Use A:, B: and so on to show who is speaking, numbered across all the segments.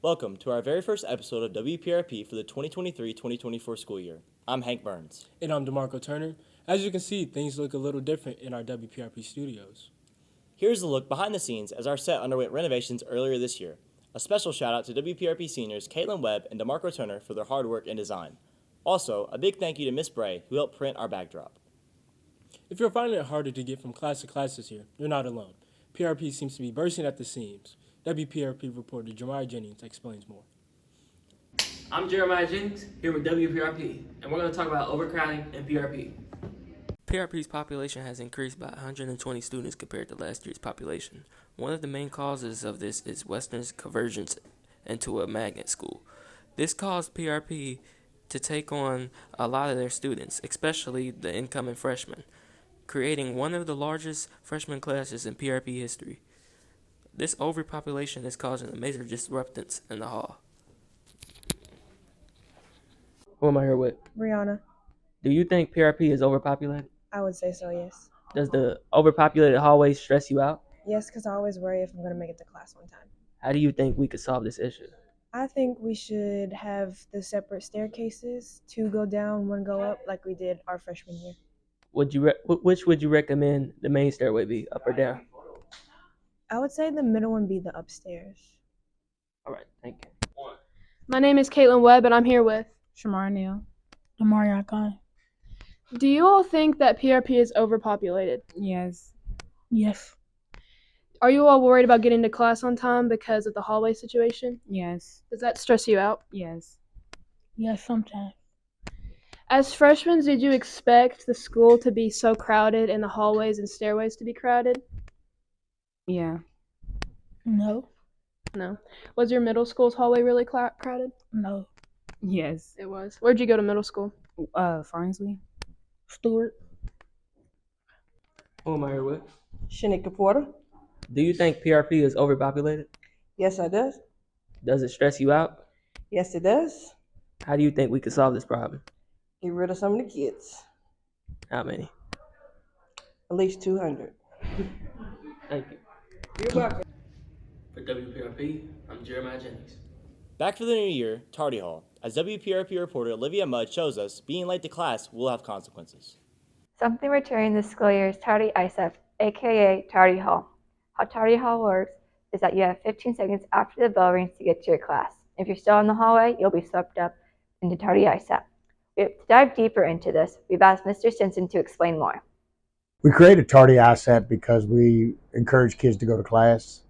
A: Welcome to our very first episode of WPRP for the 2023-2024 school year. I'm Hank Burns.
B: And I'm DeMarco Turner. As you can see, things look a little different in our WPRP studios.
A: Here's a look behind the scenes as our set underwent renovations earlier this year. A special shout out to WPRP seniors Caitlin Webb and DeMarco Turner for their hard work and design. Also, a big thank you to Miss Bray who helped print our backdrop.
B: If you're finding it harder to get from class to class this year, you're not alone. PRP seems to be bursting at the seams. WPRP reporter Jeremiah Jennings explains more.
C: I'm Jeremiah Jennings, here with WPRP, and we're going to talk about overcrowding and PRP.
D: PRP's population has increased by 120 students compared to last year's population. One of the main causes of this is Western's convergence into a magnet school. This caused PRP to take on a lot of their students, especially the incoming freshmen, creating one of the largest freshman classes in PRP history. This overpopulation is causing a major disruptance in the hall. Who am I here with?
E: Brianna.
D: Do you think PRP is overpopulated?
E: I would say so, yes.
D: Does the overpopulated hallway stress you out?
E: Yes, because I always worry if I'm going to make it to class on time.
D: How do you think we could solve this issue?
E: I think we should have the separate staircases, 2 go down, 1 go up, like we did our freshman year.
D: Which would you recommend the main stairway be, up or down?
E: I would say the middle one be the upstairs.
D: All right, thank you.
F: My name is Caitlin Webb, and I'm here with
G: Shamar Neal. Damari Akon.
F: Do you all think that PRP is overpopulated?
G: Yes. Yes.
F: Are you all worried about getting to class on time because of the hallway situation?
G: Yes.
F: Does that stress you out?
G: Yes. Yes, sometimes.
F: As freshmen, did you expect the school to be so crowded and the hallways and stairways to be crowded?
G: Yeah. No.
F: No. Was your middle school's hallway really crowded?
G: No. Yes.
F: It was. Where'd you go to middle school?
G: Farnsley. Stewart.
D: Who am I here with?
H: Shanika Porter.
D: Do you think PRP is overpopulated?
H: Yes, I does.
D: Does it stress you out?
H: Yes, it does.
D: How do you think we could solve this problem?
H: Get rid of some of the kids.
D: How many?
H: At least 200.
D: Thank you.
H: You're welcome.
C: For WPRP, I'm Jeremiah Jennings.
A: Back for the new year, Tardy Hall. As WPRP reporter Olivia Mudd shows us, being late to class will have consequences.
I: Something returning this school year is Tardy ISEP, aka Tardy Hall. How Tardy Hall works is that you have 15 seconds after the bell rings to get to your class. If you're still in the hallway, you'll be swept up into Tardy ISEP. To dive deeper into this, we've asked Mr. Stinson to explain more.
J: We created Tardy ISEP because we encourage kids to go to class.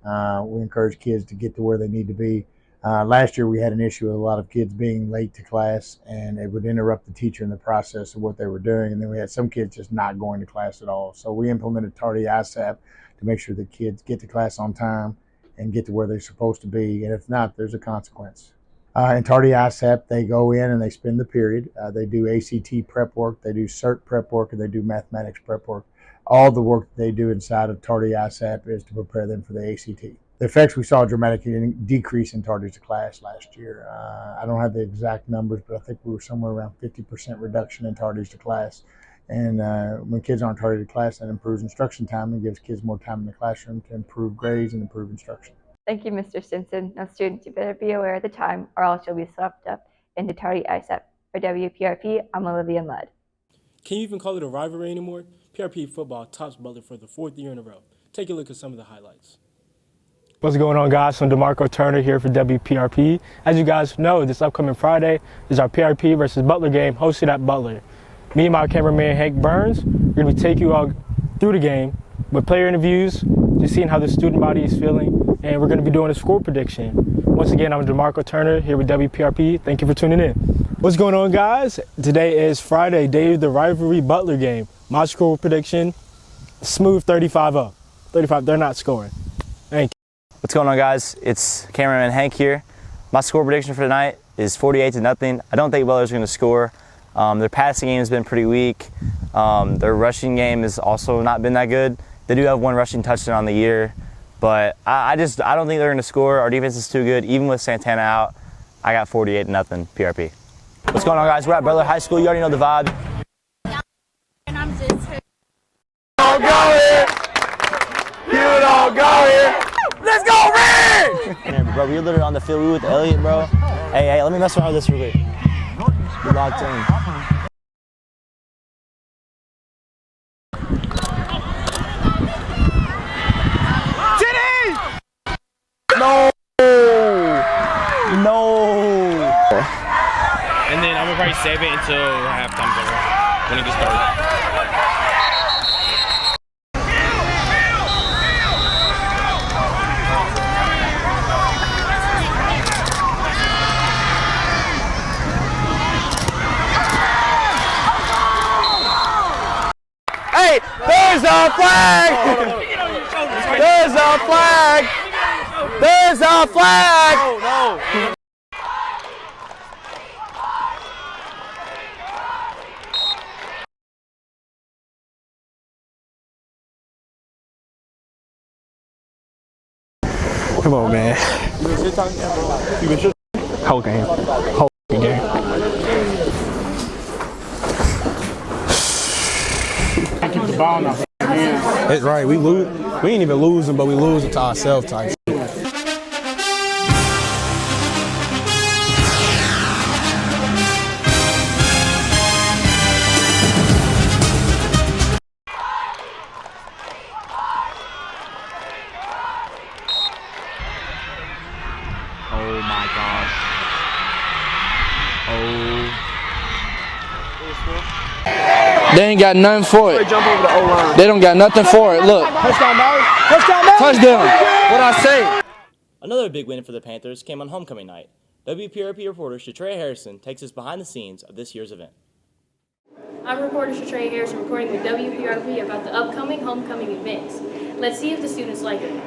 J: We encourage kids to get to where they need to be. Last year we had an issue with a lot of kids being late to class, and it would interrupt the teacher in the process of what they were doing. And then we had some kids just not going to class at all. So we implemented Tardy ISEP to make sure that kids get to class on time and get to where they're supposed to be. And if not, there's a consequence. In Tardy ISEP, they go in and they spend the period. They do ACT prep work, they do CERT prep work, and they do mathematics prep work. All the work that they do inside of Tardy ISEP is to prepare them for the ACT. The effects, we saw a dramatic decrease in tardies to class last year. I don't have the exact numbers, but I think we were somewhere around 50% reduction in tardies to class. And when kids aren't tardy to class, that improves instruction time and gives kids more time in the classroom to improve grades and improve instruction.
I: Thank you, Mr. Stinson. Now, students, you better be aware of the time, or else you'll be swept up into Tardy ISEP. For WPRP, I'm Olivia Mudd.
B: Can you even call it a rivalry anymore? PRP football tops Butler for the 4th year in a row. Take a look at some of the highlights. What's going on, guys? I'm DeMarco Turner here for WPRP. As you guys know, this upcoming Friday is our PRP versus Butler game hosted at Butler. Me and my cameraman Hank Burns, we're going to take you all through the game with player interviews, just seeing how the student body is feeling, and we're going to be doing a score prediction. Once again, I'm DeMarco Turner here with WPRP. Thank you for tuning in. What's going on, guys? Today is Friday, day of the rivalry Butler game. My score prediction, smooth 35-0. 35, they're not scoring. Thank you.
K: What's going on, guys? It's cameraman Hank here. My score prediction for tonight is 48-0. I don't think Butler's going to score. Their passing game has been pretty weak. Their rushing game has also not been that good. They do have 1 rushing touchdown on the year, but I don't think they're going to score. Our defense is too good. Even with Santana out, I got 48-0 PRP. What's going on, guys? We're at Butler High School. You already know the vibe.
L: And I'm just
K: Don't go here. You don't go here. Let's go, Red! bro. We were literally on the field. We were with Elliot, bro. Hey, let me mess around with this real quick. We locked in. No! No!
B: And then I'm gonna probably save it until halftime's over when it gets started.
K: Hey, there's a flag! There's a flag! There's a flag! Oh, no.
B: Come on, man. Whole game. Whole game. Keep the ball now. That's right. We lose. We ain't even losing, but we losing to ourselves type shit.
K: Oh my gosh.
M: They ain't got nothing for it. They don't got nothing for it. Look. Touchdown. What I say?
A: Another big win for the Panthers came on homecoming night. WPRP reporter Shatrea Harrison takes us behind the scenes of this year's event.
F: I'm reporter Shatrea Harrison reporting with WPRP about the upcoming homecoming events. Let's see if the students like it.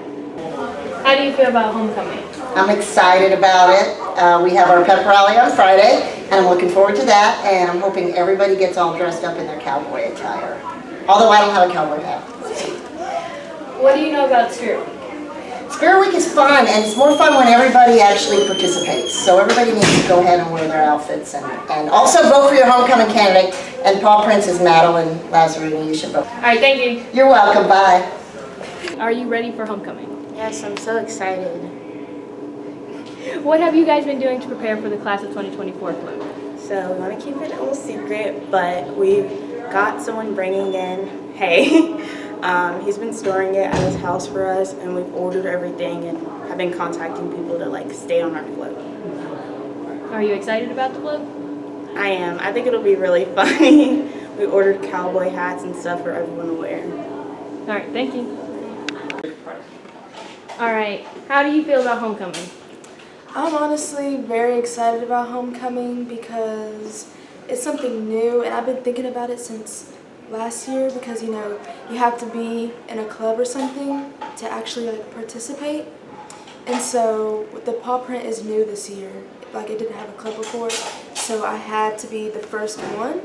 F: How do you feel about homecoming?
N: I'm excited about it. We have our pep rally on Friday, and I'm looking forward to that, and I'm hoping everybody gets all dressed up in their cowboy attire. Although I don't have a cowboy hat.
F: What do you know about Spirit Week?
N: Spirit Week is fun, and it's more fun when everybody actually participates. So everybody needs to go ahead and wear their outfits, and also vote for your homecoming candidate. And Paul Prince is Madeline Lazzarini. You should vote.
F: All right, thank you.
N: You're welcome. Bye.
F: Are you ready for homecoming?
L: Yes, I'm so excited.
F: What have you guys been doing to prepare for the class of 2024 float?
O: So we want to keep it a little secret, but we've got someone bringing in hay. He's been storing it at his house for us, and we've ordered everything and have been contacting people to stay on our float.
F: Are you excited about the float?
O: I am. I think it'll be really funny. We ordered cowboy hats and stuff for everyone to wear.
F: All right, thank you. All right, how do you feel about homecoming?
P: I'm honestly very excited about homecoming because it's something new, and I've been thinking about it since last year because, you have to be in a club or something to actually participate. And so the paw print is new this year. It didn't have a club before, so I had to be the first one.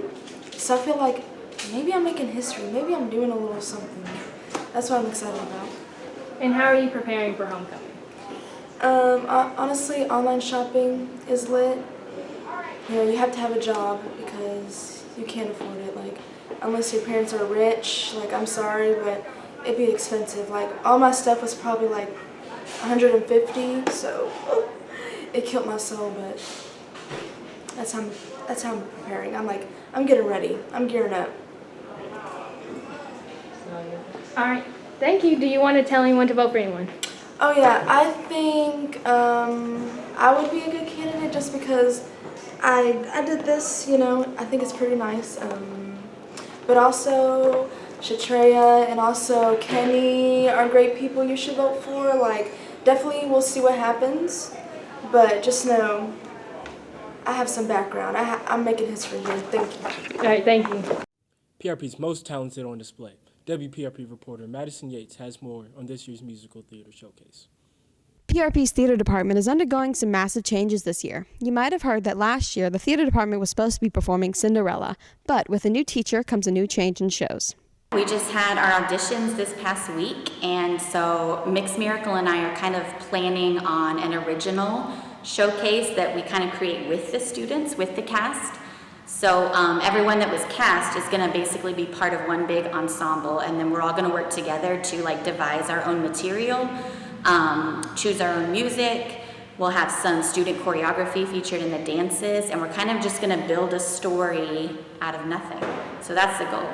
P: So I feel like maybe I'm making history. Maybe I'm doing a little something. That's what I'm excited about.
F: And how are you preparing for homecoming?
P: Honestly, online shopping is lit. You have to have a job because you can't afford it. Unless your parents are rich, I'm sorry, but it'd be expensive. All my stuff was probably $150, so it killed my soul, but that's how I'm preparing. I'm getting ready. I'm gearing up.
F: All right, thank you. Do you want to tell anyone to vote for anyone?
P: Oh yeah, I think I would be a good candidate just because I did this, I think it's pretty nice. But also Shatrea and also Kenny are great people you should vote for. Definitely we'll see what happens, but just know I have some background. I'm making history here. Thank you.
F: All right, thank you.
B: PRP's most talented on display. WPRP reporter Madison Yates has more on this year's musical theater showcase.
Q: PRP's theater department is undergoing some massive changes this year. You might have heard that last year the theater department was supposed to be performing Cinderella, but with a new teacher comes a new change in shows.
R: We just had our auditions this past week, and so Mixed Miracle and I are kind of planning on an original showcase that we kind of create with the students, with the cast. So everyone that was cast is going to basically be part of one big ensemble, and then we're all going to work together to devise our own material, choose our own music, We'll have some student choreography featured in the dances, and we're kind of just going to build a story out of nothing. So that's the goal.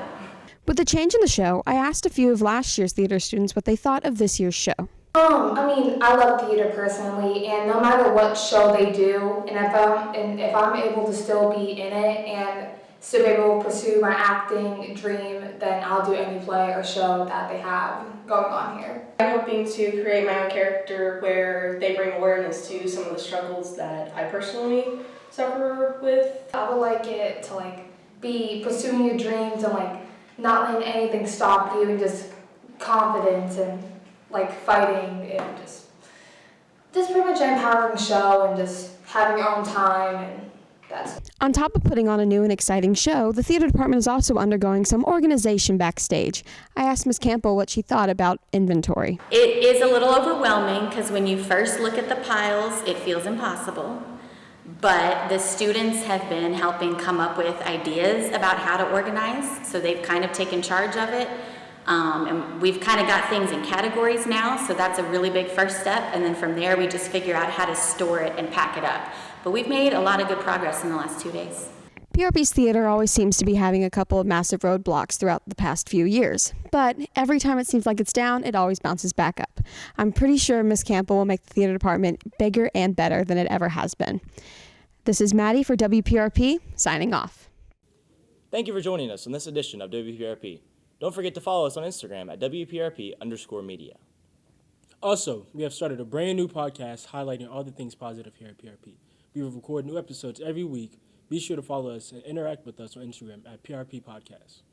Q: With the change in the show, I asked a few of last year's theater students what they thought of this year's show.
S: I love theater personally, and no matter what show they do, and if I'm able to still be in it and still be able to pursue my acting dream, then I'll do any play or show that they have going on here.
T: I'm hoping to create my own character where they bring awareness to some of the struggles that I personally suffer with.
S: I would like it to be pursuing your dreams and not letting anything stop you, and just confidence and fighting and just pretty much empowering show and just having your own time, and that's.
Q: On top of putting on a new and exciting show, the theater department is also undergoing some organization backstage. I asked Ms. Campbell what she thought about inventory.
R: It is a little overwhelming because when you first look at the piles, it feels impossible. But the students have been helping come up with ideas about how to organize, so they've kind of taken charge of it. And we've kind of got things in categories now, so that's a really big first step. And then from there, we just figure out how to store it and pack it up. But we've made a lot of good progress in the last 2 days.
Q: PRP's theater always seems to be having a couple of massive roadblocks throughout the past few years. But every time it seems like it's down, it always bounces back up. I'm pretty sure Ms. Campbell will make the theater department bigger and better than it ever has been. This is Maddie for WPRP, signing off.
A: Thank you for joining us on this edition of WPRP. Don't forget to follow us on Instagram at WPRP_media.
B: Also, we have started a brand new podcast highlighting all the things positive here at PRP. We will record new episodes every week. Be sure to follow us and interact with us on Instagram at PRP Podcast.